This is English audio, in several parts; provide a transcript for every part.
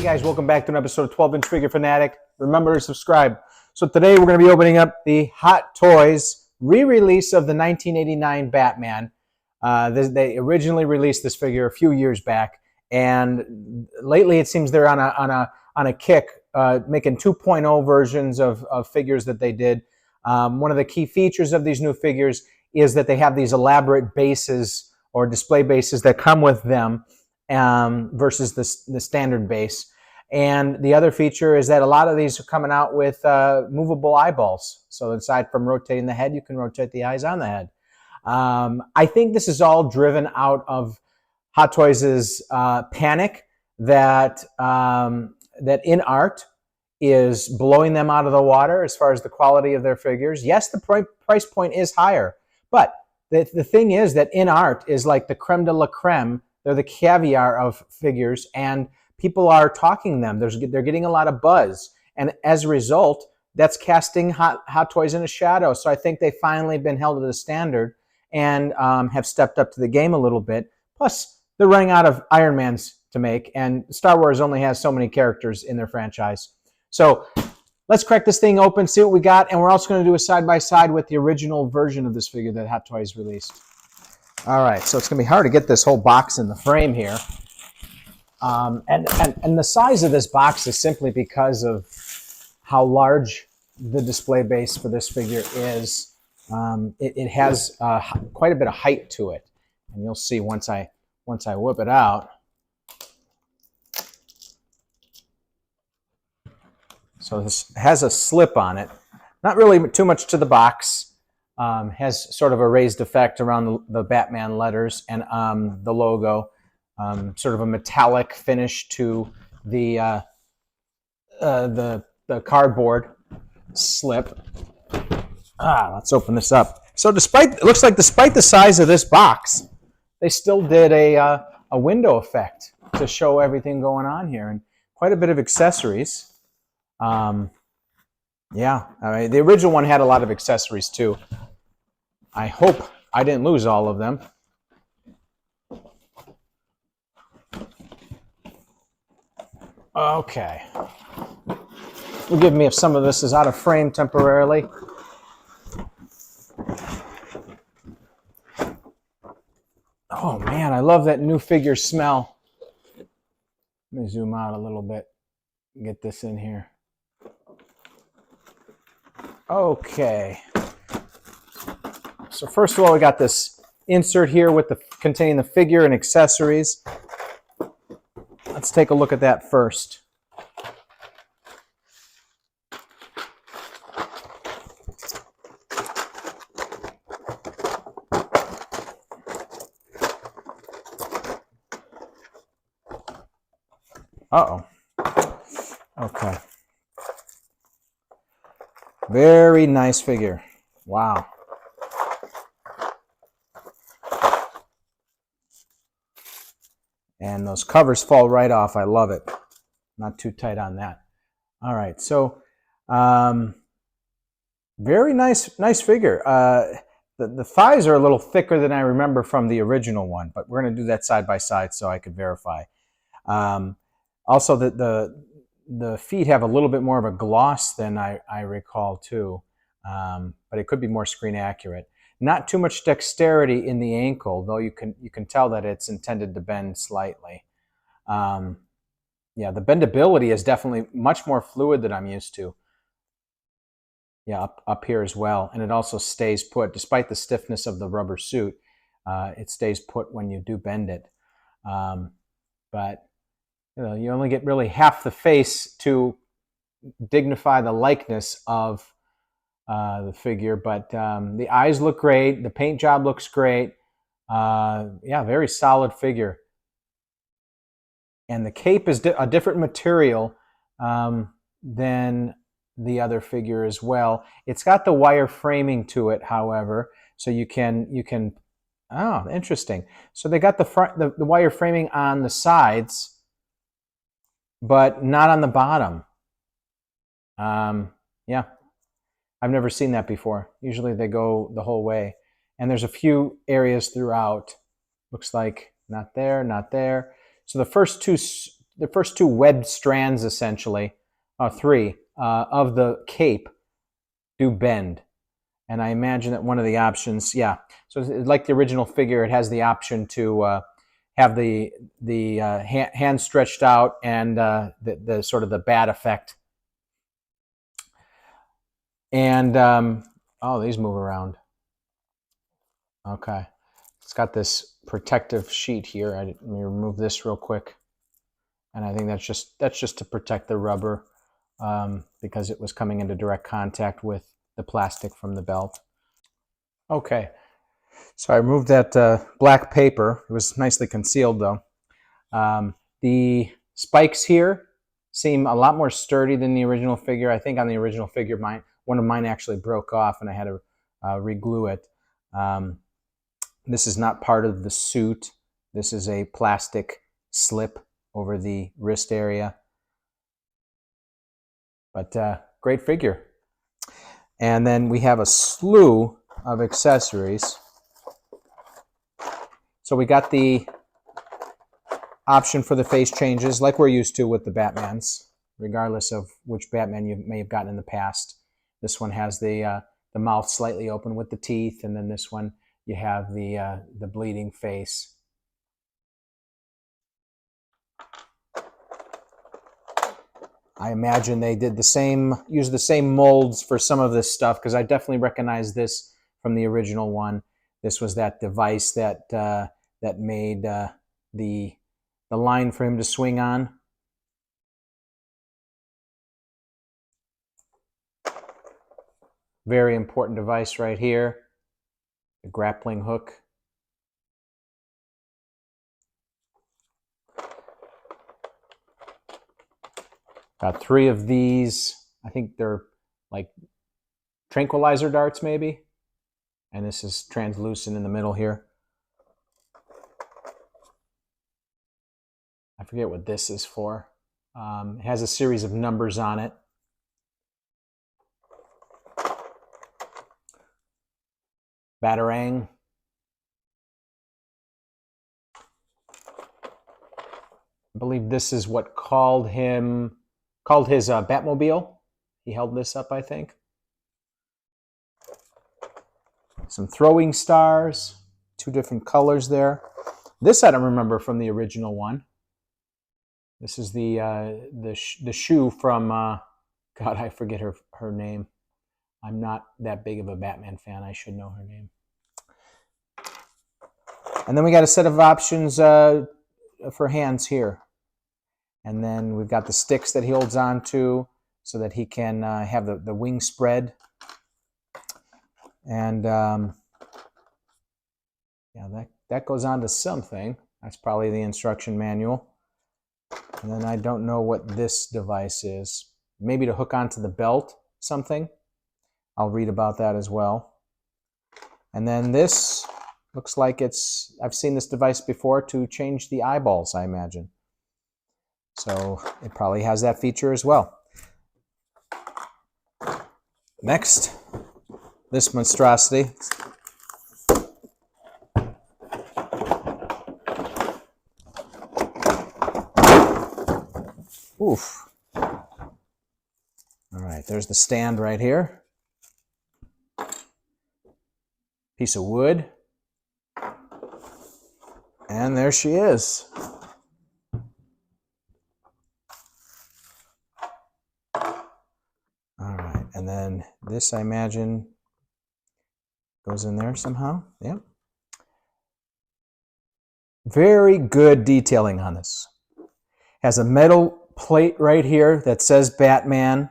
guys, welcome back to an episode of 12-inch Figure Fanatic. Remember to subscribe. So today we're going to be opening up the Hot Toys re-release of the 1989 Batman. They originally released this figure a few years back, and lately it seems they're on a kick, making 2.0 versions of figures that they did. One of the key features of these new figures is that they have these elaborate bases or display bases that come with them versus the standard base. And the other feature is that a lot of these are coming out with movable eyeballs. So aside from rotating the head, you can rotate the eyes on the head. I think this is all driven out of Hot Toys' panic that in art is blowing them out of the water as far as the quality of their figures. Yes, the price point is higher, but the thing is that in art is like the creme de la creme. They're the caviar of figures, and people are talking them. They're getting a lot of buzz, and as a result, that's casting Hot Toys in a shadow. So I think they've finally been held to the standard and have stepped up to the game a little bit. Plus, they're running out of Iron Mans to make, and Star Wars only has so many characters in their franchise. So let's crack this thing open, see what we got, and we're also going to do a side-by-side with the original version of this figure that Hot Toys released. All right, so it's going to be hard to get this whole box in the frame here. And the size of this box is simply because of how large the display base for this figure is. It has quite a bit of height to it, and you'll see once I whip it out. So this has a slip on it. Not really too much to the box. Has sort of a raised effect around the Batman letters and the logo. Sort of a metallic finish to the cardboard slip. Let's open this up. So it looks like despite the size of this box, they still did a window effect to show everything going on here, and quite a bit of accessories. Yeah, I mean, the original one had a lot of accessories too. I hope I didn't lose all of them. Okay. Forgive me if some of this is out of frame temporarily. Oh man, I love that new figure smell. Let me zoom out a little bit and get this in here. Okay. So first of all, we got this insert here with containing the figure and accessories. Let's take a look at that first. Uh-oh. Okay. Very nice figure. Wow. And those covers fall right off. I love it. Not too tight on that. All right, so very nice figure. The thighs are a little thicker than I remember from the original one, but we're going to do that side by side so I could verify. Also, the feet have a little bit more of a gloss than I recall too, but it could be more screen accurate. Not too much dexterity in the ankle, though you can tell that it's intended to bend slightly. Yeah, the bendability is definitely much more fluid than I'm used to. Yeah, up here as well, and it also stays put. Despite the stiffness of the rubber suit, it stays put when you do bend it. But you only get really half the face to dignify the likeness of the figure, but the eyes look great. The paint job looks great. Yeah, very solid figure. And the cape is a different material than the other figure as well. It's got the wire framing to it, however, so you can. Oh, interesting. So they got the wire framing on the sides, but not on the bottom. Yeah. I've never seen that before. Usually they go the whole way. And there's a few areas throughout. Looks like not there, not there. So the first first two webbed strands, essentially, three of the cape do bend. And I imagine that one of the options, yeah. So like the original figure, it has the option to have the hand stretched out and the sort of the bat effect. And oh, these move around. Okay, it's got this protective sheet here. Let me remove this real quick. And I think that's just to protect the rubber because it was coming into direct contact with the plastic from the belt. Okay, so I removed that black paper. It was nicely concealed though. The spikes here seem a lot more sturdy than the original figure. I think on the original figure, one of mine actually broke off and I had to re-glue it. This is not part of the suit. This is a plastic slip over the wrist area. But great figure. And then we have a slew of accessories. So we got the option for the face changes like we're used to with the Batmans, regardless of which Batman you may have gotten in the past. This one has the mouth slightly open with the teeth, and then this one you have the bleeding face. I imagine they did use the same molds for some of this stuff, because I definitely recognize this from the original one. This was that device that that made the line for him to swing on. Very important device right here, the grappling hook. Got three of these. I think they're like tranquilizer darts maybe. And this is translucent in the middle here. I forget what this is for. It has a series of numbers on it. Batarang. I believe this is what called his Batmobile. He held this up, I think. Some throwing stars, two different colors there. This I don't remember from the original one. This is the shoe from God, I forget her name. I'm not that big of a Batman fan. I should know her name. And then we got a set of options for hands here. And then we've got the sticks that he holds on to so that he can have the wing spread. And yeah, that goes on to something. That's probably the instruction manual. And then I don't know what this device is. Maybe to hook onto the belt, something. I'll read about that as well. And then this looks like I've seen this device before to change the eyeballs, I imagine. So it probably has that feature as well. Next, this monstrosity. Oof. All right, there's the stand right here. Piece of wood. And there she is. All right, and then this, I imagine, goes in there somehow. Yep. Very good detailing on this. Has a metal plate right here that says Batman.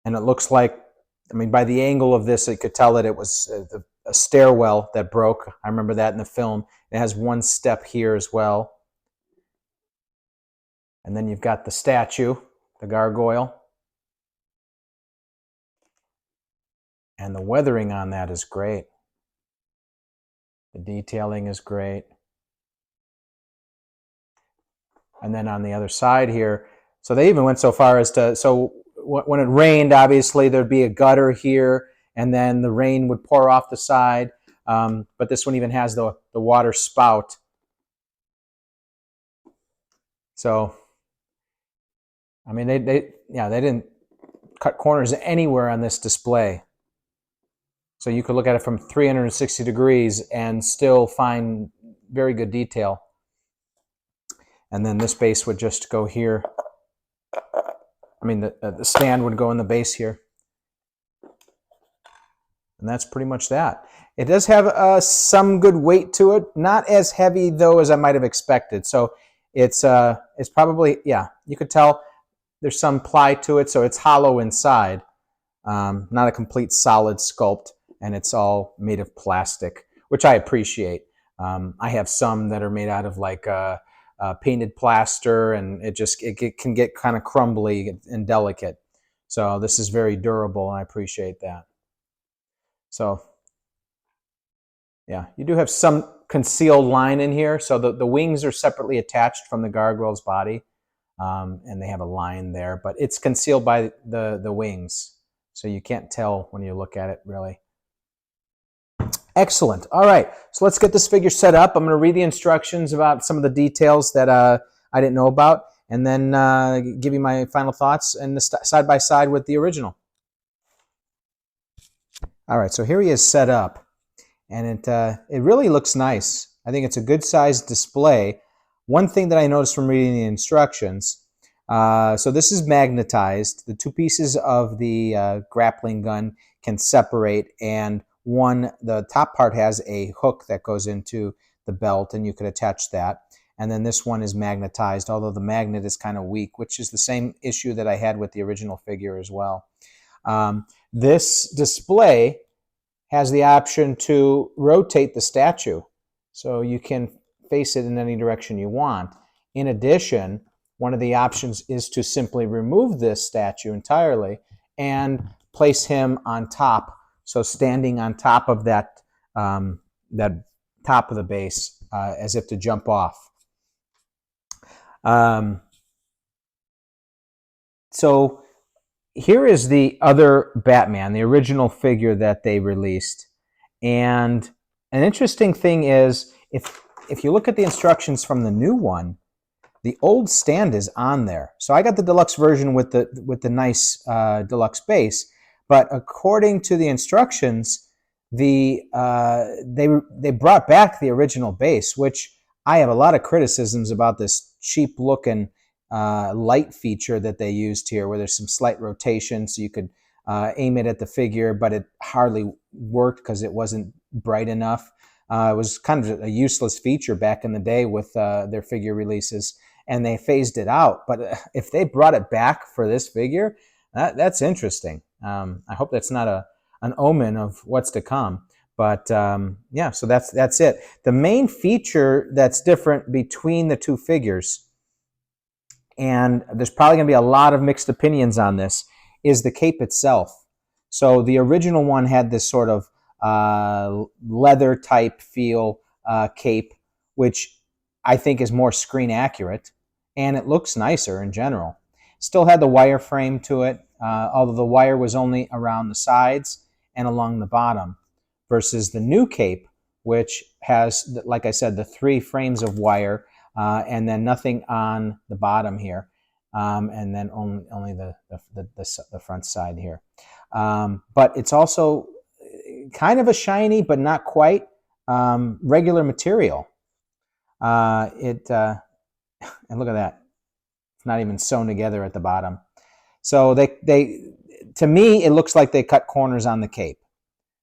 And it looks like, I mean, by the angle of this, you could tell that it was a stairwell that broke. I remember that in the film. It has one step here as well. And then you've got the statue, the gargoyle. And the weathering on that is great. The detailing is great. And then on the other side here, so they even went so far as to, so when it rained, obviously there'd be a gutter here, and then the rain would pour off the side. But this one even has the water spout So, I mean, they didn't cut corners anywhere on this display. So you could look at it from 360 degrees and still find very good detail. And then this base would just go here. I mean, the stand would go in the base here. And that's pretty much that. It does have some good weight to it. Not as heavy, though, as I might have expected. So it's probably, yeah, you could tell there's some ply to it. So it's hollow inside, not a complete solid sculpt. And it's all made of plastic, which I appreciate. I have some that are made out of like painted plaster, and it can get kind of crumbly and delicate. So this is very durable, and I appreciate that. So yeah, you do have some concealed line in here. So the wings are separately attached from the gargoyle's body, and they have a line there, but it's concealed by the wings. So you can't tell when you look at it, really. Excellent. All right, so let's get this figure set up. I'm going to read the instructions about some of the details that I didn't know about, and then give you my final thoughts and the side by side with the original. All right, so here he is set up, and it really looks nice. I think it's a good sized display. One thing that I noticed from reading the instructions, so this is magnetized. The two pieces of the grappling gun can separate, and the top part has a hook that goes into the belt, and you could attach that. And then this one is magnetized, although the magnet is kind of weak, which is the same issue that I had with the original figure as well. This display has the option to rotate the statue, so you can face it in any direction you want. In addition, one of the options is to simply remove this statue entirely and place him on top, so standing on top of that top of the base, as if to jump off. So here is the other Batman, the original figure that they released. And an interesting thing is, if you look at the instructions from the new one, the old stand is on there. So I got the deluxe version with the nice deluxe base, but according to the instructions, they brought back the original base, which I have a lot of criticisms about this cheap looking light feature that they used here, where there's some slight rotation so you could aim it at the figure, but it hardly worked because it wasn't bright enough. It was kind of a useless feature back in the day with their figure releases, and they phased it out. But if they brought it back for this figure, that's interesting. I hope that's not an omen of what's to come. But yeah, so that's it. The main feature that's different between the two figures, and there's probably going to be a lot of mixed opinions on this, is the cape itself. So the original one had this sort of leather type feel cape, which I think is more screen accurate, and it looks nicer in general. Still had the wire frame to it, although the wire was only around the sides and along the bottom, versus the new cape, which has, like I said, the 3 frames of wire, and then nothing on the bottom here, and then only the front side here. But it's also kind of a shiny, but not quite, regular material. And look at that. It's not even sewn together at the bottom. So to me, it looks like they cut corners on the cape.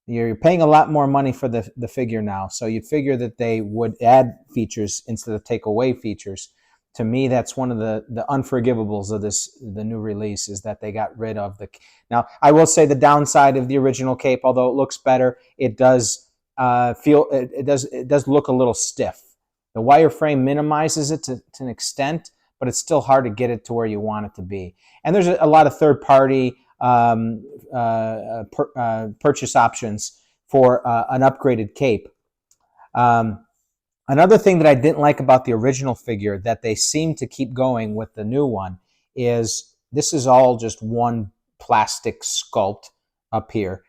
You're paying a lot more money for the figure now, so you'd figure that they would add features instead of take away features. To me, that's one of the unforgivables of the new release, is that they got rid of the. Now, I will say the downside of the original cape, although it looks better, it does it does look a little stiff. The wireframe minimizes it to an extent, but it's still hard to get it to where you want it to be. And there's a lot of third-party purchase options for an upgraded cape. Another thing that I didn't like about the original figure that they seem to keep going with the new one is this is all just one plastic sculpt up here.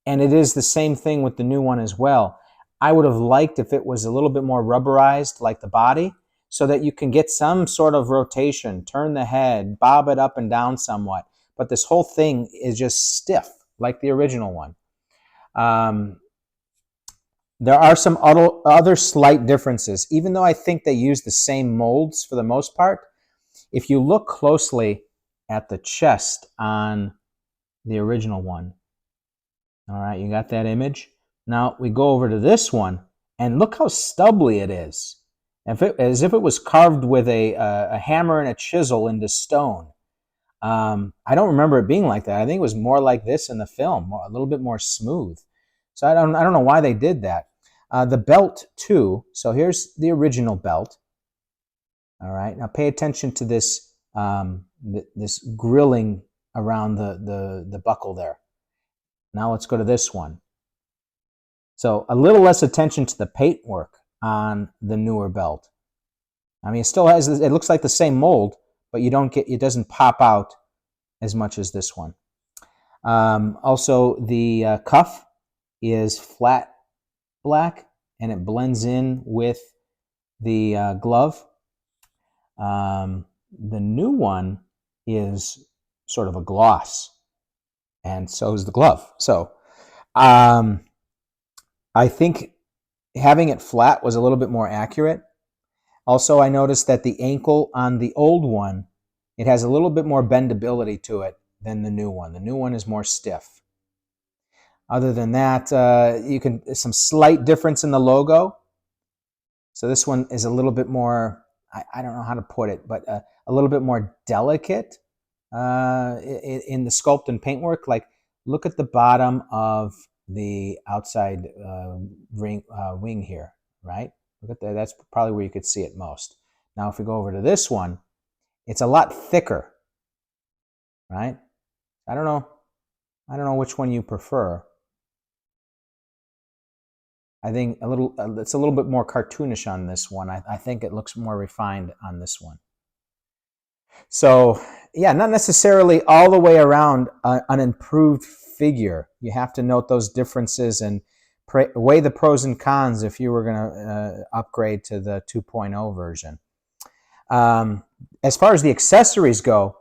And it is the same thing with the new one as well. I would have liked if it was a little bit more rubberized like the body, so that you can get some sort of rotation, turn the head, bob it up and down somewhat. But this whole thing is just stiff, like the original one. There are some other slight differences. Even though I think they use the same molds for the most part, if you look closely at the chest on the original one, all right, you got that image? Now we go over to this one, and look how stubbly it is. As if it was carved with a hammer and a chisel into stone. I don't remember it being like that. I think it was more like this in the film, a little bit more smooth. So I don't know why they did that. The belt too. So here's the original belt. All right. Now pay attention to this this grilling around the buckle there. Now let's go to this one. So a little less attention to the paintwork on the newer belt. I mean, it still has, it looks like the same mold, but you don't get, it doesn't pop out as much as this one. Also, the cuff is flat black, and it blends in with the glove. The new one is sort of a gloss, and so is the glove. So I think having it flat was a little bit more accurate. Also, I noticed that the ankle on the old one, it has a little bit more bendability to it than the new one. The new one is more stiff. Other than that, some slight difference in the logo. So this one is a little bit more, I don't know how to put it, but a little bit more delicate in the sculpt and paintwork. Like, look at the bottom of the outside wing here, right? Look at that. That's probably where you could see it most. Now, if we go over to this one, it's a lot thicker, right? I don't know which one you prefer. I think it's a little bit more cartoonish on this one. I think it looks more refined on this one. So yeah, not necessarily all the way around an improved figure. You have to note those differences and weigh the pros and cons if you were going to upgrade to the 2.0 version. As far as the accessories go,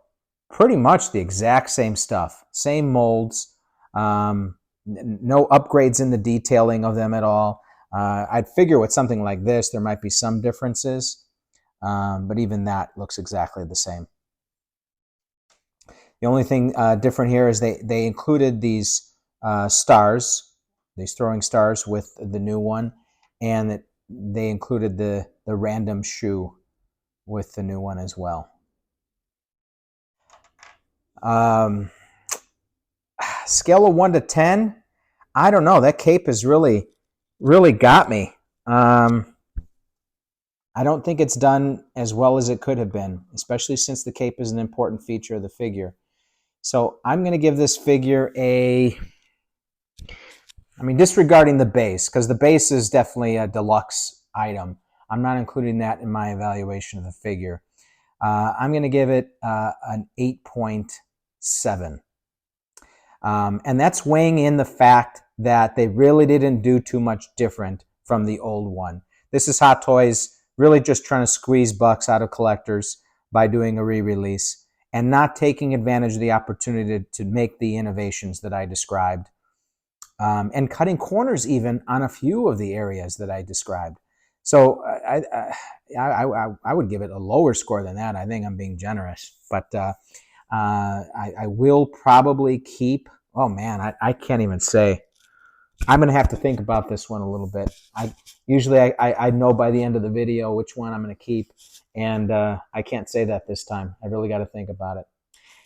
pretty much the exact same stuff, same molds, no upgrades in the detailing of them at all. I'd figure with something like this, there might be some differences, but even that looks exactly the same. The only thing different here is they included these stars, these throwing stars with the new one, and they included the random shoe with the new one as well. Scale of 1 to 10, I don't know. That cape has really got me. I don't think it's done as well as it could have been, especially since the cape is an important feature of the figure. So I'm going to give this figure disregarding the base, because the base is definitely a deluxe item. I'm not including that in my evaluation of the figure. I'm going to give it an 8.7. And that's weighing in the fact that they really didn't do too much different from the old one. This is Hot Toys really just trying to squeeze bucks out of collectors by doing a re-release and not taking advantage of the opportunity to make the innovations that I described, and cutting corners even on a few of the areas that I described. So I would give it a lower score than that. I think I'm being generous, but I will probably keep, oh man, I can't even say. I'm going to have to think about this one a little bit. Usually I know by the end of the video which one I'm going to keep, and I can't say that this time. I really got to think about it.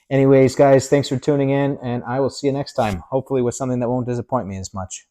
Anyways, guys, thanks for tuning in, and I will see you next time, hopefully with something that won't disappoint me as much.